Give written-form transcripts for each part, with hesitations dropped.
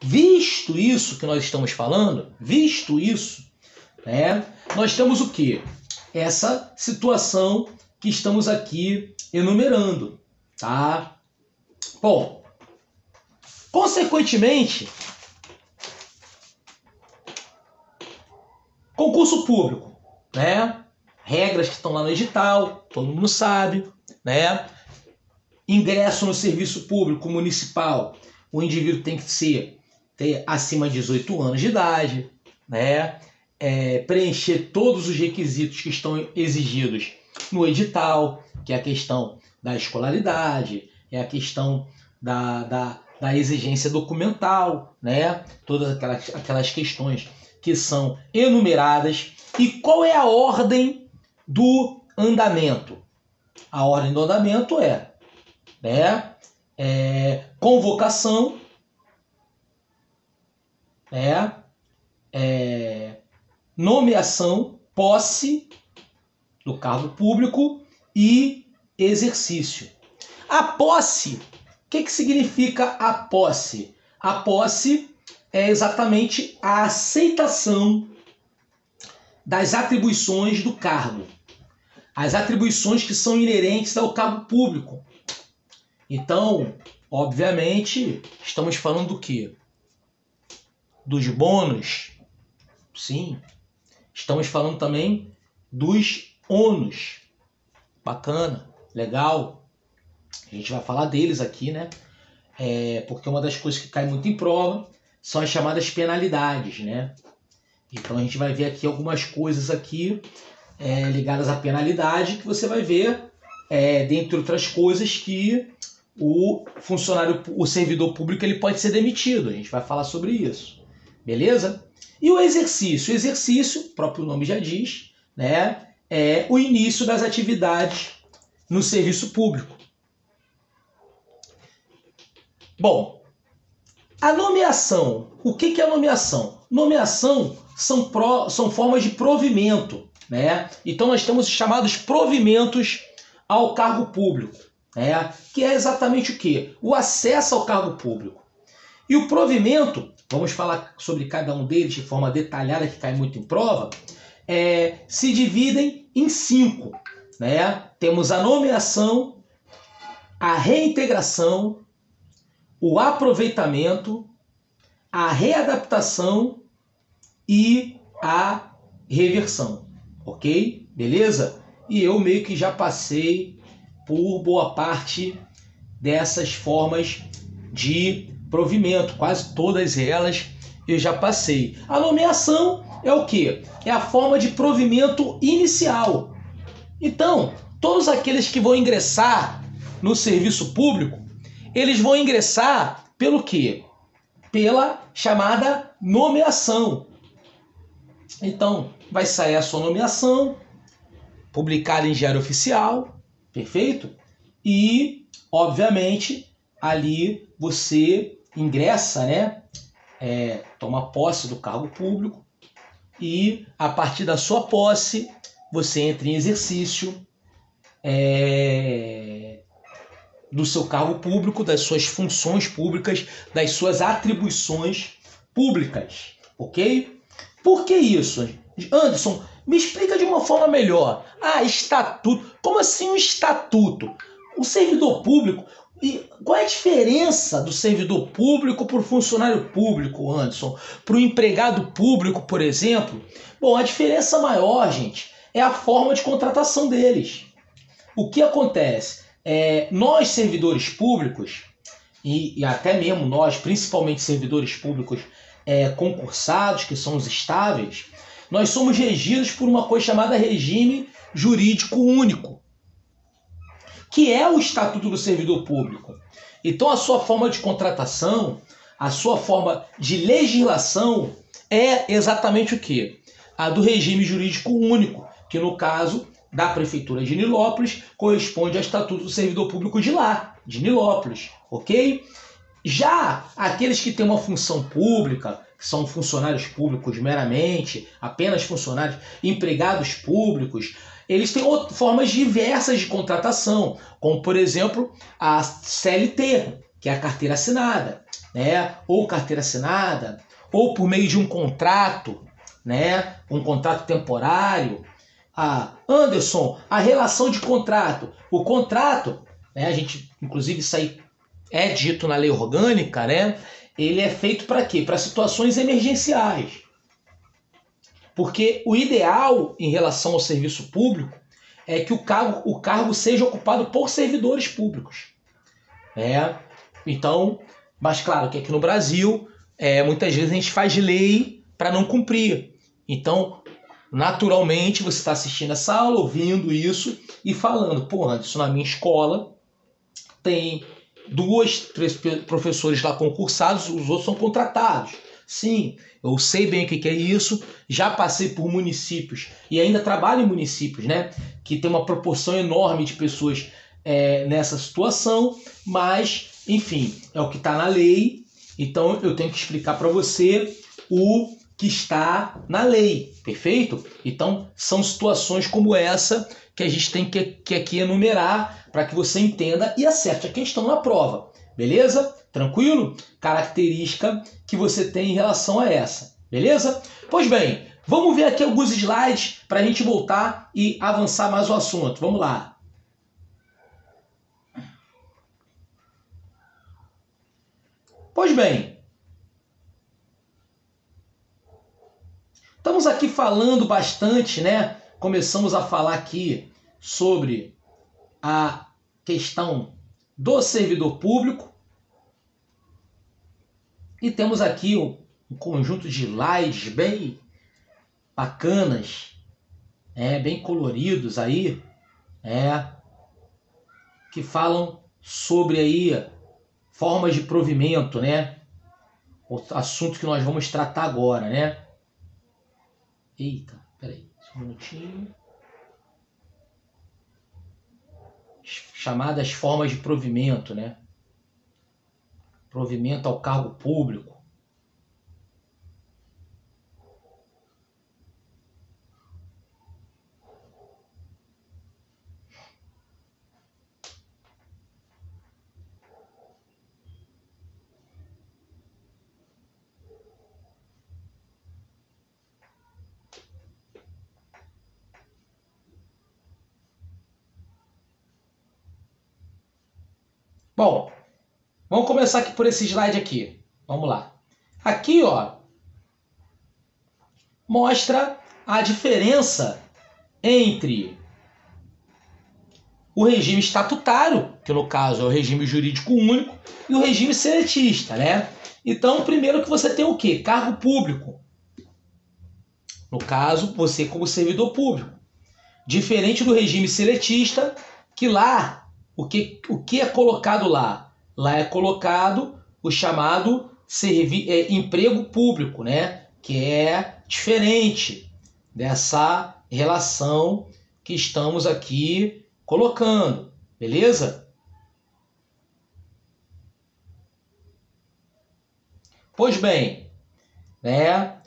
Visto isso que nós estamos falando, visto isso, né, nós temos o quê? Essa situação que estamos aqui enumerando, tá? Bom, consequentemente, concurso público, né? Regras que estão lá no edital, todo mundo sabe, né? Ingresso no serviço público municipal, o indivíduo tem que ter acima de 18 anos de idade, né? Preencher todos os requisitos que estão exigidos no edital, que é a questão da escolaridade, é a questão da exigência documental, né? Todas aquelas questões que são enumeradas. E qual é a ordem do andamento? A ordem do andamento convocação, nomeação, posse do cargo público e exercício. A posse, o que significa a posse? A posse é exatamente a aceitação das atribuições do cargo. As atribuições que são inerentes ao cargo público. Então, obviamente, estamos falando do quê? Dos bônus. Sim. Estamos falando também dos ônus. Bacana, legal. A gente vai falar deles aqui, né? Porque uma das coisas que cai muito em prova são as chamadas penalidades, né? Então a gente vai ver aqui algumas coisas aqui ligadas à penalidade que você vai ver, dentre outras coisas, que o servidor público ele pode ser demitido. A gente vai falar sobre isso, beleza? E o exercício? O exercício, o próprio nome já diz, né? É o início das atividades no serviço público. Bom, a nomeação. O que é a nomeação? Nomeação são formas de provimento, né? Então nós temos os chamados provimentos ao cargo público, né? Que é exatamente o quê? O acesso ao cargo público. E o provimento, vamos falar sobre cada um deles de forma detalhada, que cai muito em prova, se dividem em 5. Né? Temos a nomeação, a reintegração, o aproveitamento, a readaptação e a reversão. Ok? Beleza? E eu meio que já passei por boa parte dessas formas de provimento. Quase todas elas eu já passei. A nomeação é o quê? É a forma de provimento inicial. Então, todos aqueles que vão ingressar no serviço público, eles vão ingressar pelo quê? Pela chamada nomeação. Então, vai sair a sua nomeação, publicada em Diário Oficial, perfeito? E, obviamente, ali você ingressa, né? Toma posse do cargo público e, a partir da sua posse, você entra em exercício do seu cargo público, das suas funções públicas, das suas atribuições públicas, ok? Por que isso? Anderson, me explica de uma forma melhor. Estatuto. Como assim um estatuto? O servidor público... Qual é a diferença do servidor público para o funcionário público, Anderson? Para o empregado público, por exemplo? Bom, a diferença maior, gente, é a forma de contratação deles. O que acontece? Nós, servidores públicos, e até mesmo nós, principalmente servidores públicos concursados, que são os estáveis, nós somos regidos por uma coisa chamada regime jurídico único, que é o Estatuto do Servidor Público. Então a sua forma de contratação, a sua forma de legislação é exatamente o quê? A do regime jurídico único, que no caso da Prefeitura de Nilópolis corresponde ao Estatuto do Servidor Público de lá, de Nilópolis, ok? Já aqueles que têm uma função pública, que são funcionários públicos meramente, apenas funcionários, empregados públicos, eles têm formas diversas de contratação, como, por exemplo, a CLT, que é a carteira assinada, né? Ou carteira assinada, ou por meio de um contrato, né? Um contrato temporário. Ah, Anderson, a relação de contrato. O contrato, né? A gente, inclusive, isso aí é dito na lei orgânica, né? Ele é feito para quê? Para situações emergenciais. Porque o ideal em relação ao serviço público é que o cargo seja ocupado por servidores públicos. Né? Então, mas claro que aqui no Brasil, muitas vezes a gente faz lei para não cumprir. Então, naturalmente, você está assistindo essa aula, ouvindo isso e falando, pô, isso na minha escola tem 3 professores lá concursados, os outros são contratados. Sim, eu sei bem o que é isso, já passei por municípios e ainda trabalho em municípios, né? Que tem uma proporção enorme de pessoas nessa situação, mas, enfim, é o que está na lei, então eu tenho que explicar para você o que está na lei, perfeito? Então, são situações como essa que a gente tem que aqui enumerar para que você entenda e acerte a questão na prova, beleza? Tranquilo? Característica que você tem em relação a essa, beleza? Pois bem, vamos ver aqui alguns slides para a gente voltar e avançar mais o assunto. Vamos lá. Pois bem, estamos aqui falando bastante, né? Começamos a falar aqui sobre a questão do servidor público e temos aqui um conjunto de slides bem bacanas, bem coloridos aí, que falam sobre aí formas de provimento, né? O assunto que nós vamos tratar agora, né? Eita, peraí, só um minutinho. Chamadas formas de provimento, né? Provimento ao cargo público. Bom, vamos começar aqui por esse slide aqui. Vamos lá. Aqui, ó, mostra a diferença entre o regime estatutário, que no caso é o regime jurídico único, e o regime seletista, né? Então, primeiro que você tem o quê? Cargo público. No caso, você como servidor público. Diferente do regime seletista, que lá, o que é colocado lá? Lá é colocado o chamado emprego público, né? Que é diferente dessa relação que estamos aqui colocando, beleza? Pois bem, né?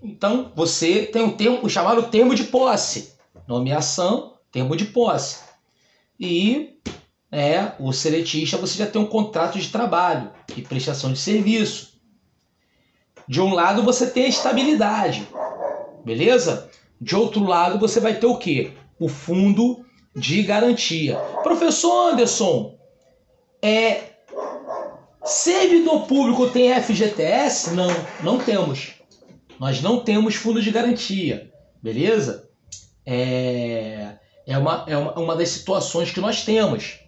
Então você tem o chamado termo de posse, nomeação, termo de posse. E o seletista você já tem um contrato de trabalho e prestação de serviço. De um lado você tem a estabilidade, beleza? De outro lado você vai ter o quê? O fundo de garantia. Professor Anderson, servidor público tem FGTS? Não, não temos. Nós não temos fundo de garantia, beleza? É uma das situações que nós temos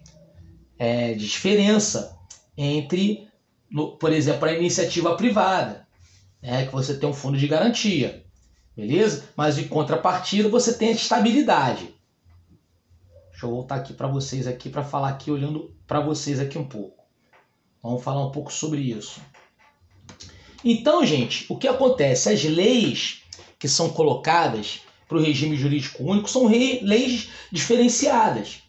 de diferença entre, por exemplo, a iniciativa privada, que você tem um fundo de garantia, beleza? Mas em contrapartida você tem a estabilidade. Deixa eu voltar aqui para vocês aqui para falar aqui olhando para vocês aqui um pouco. Vamos falar um pouco sobre isso. Então, gente, o que acontece? As leis que são colocadas para o regime jurídico único são leis diferenciadas.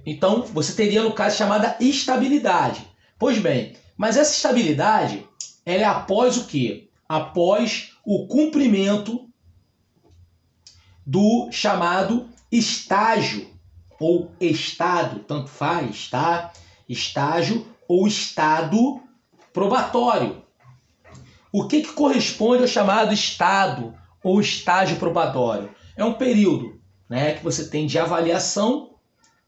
Então, você teria, no caso, chamada estabilidade. Pois bem, mas essa estabilidade, ela é após o quê? Após o cumprimento do chamado estágio ou estado, tanto faz, tá? Estágio ou estado probatório. O que corresponde ao chamado estado ou estágio probatório? É um período, né, que você tem de avaliação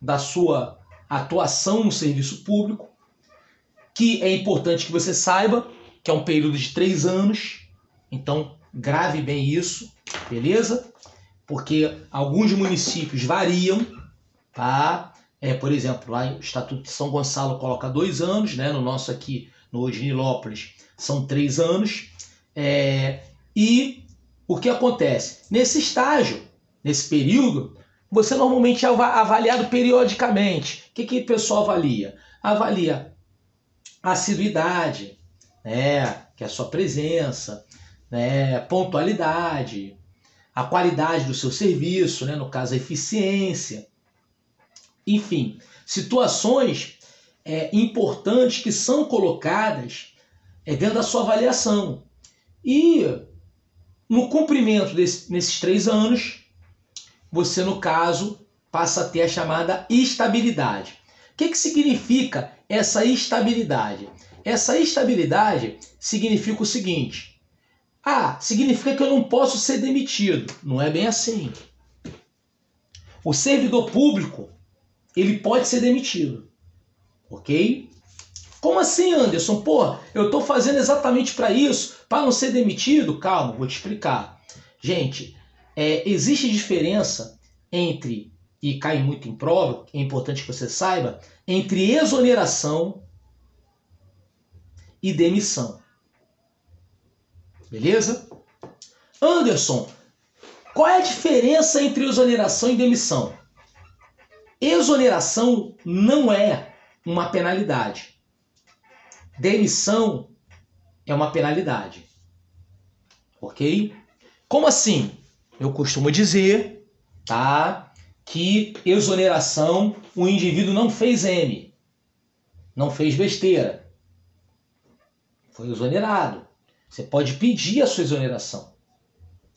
da sua atuação no serviço público, que é importante que você saiba que é um período de 3 anos, então grave bem isso, beleza? Porque alguns municípios variam, tá? Por exemplo, lá o Estatuto de São Gonçalo coloca 2 anos, né? No nosso aqui, no Nilópolis, são 3 anos. E o que acontece? Nesse estágio, nesse período, você normalmente é avaliado periodicamente. O que o pessoal avalia? Avalia a assiduidade, né? Que é a sua presença, né? Pontualidade, a qualidade do seu serviço, né? No caso, a eficiência. Enfim, situações importantes que são colocadas dentro da sua avaliação. E no cumprimento nesses 3 anos, você, no caso, passa a ter a chamada estabilidade. O que significa essa estabilidade? Essa estabilidade significa o seguinte: significa que eu não posso ser demitido. Não é bem assim. O servidor público, ele pode ser demitido, ok? Como assim, Anderson? Pô, eu estou fazendo exatamente para isso, para não ser demitido? Calma, vou te explicar. Gente, existe diferença entre, e cai muito em prova, é importante que você saiba, entre exoneração e demissão. Beleza? Anderson, qual é a diferença entre exoneração e demissão? Exoneração não é uma penalidade. Demissão é uma penalidade. Ok? Como assim? Eu costumo dizer, tá, que exoneração, o indivíduo não fez M, não fez besteira, foi exonerado. Você pode pedir a sua exoneração.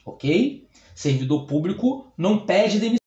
Ok? Servidor público não pede demissão.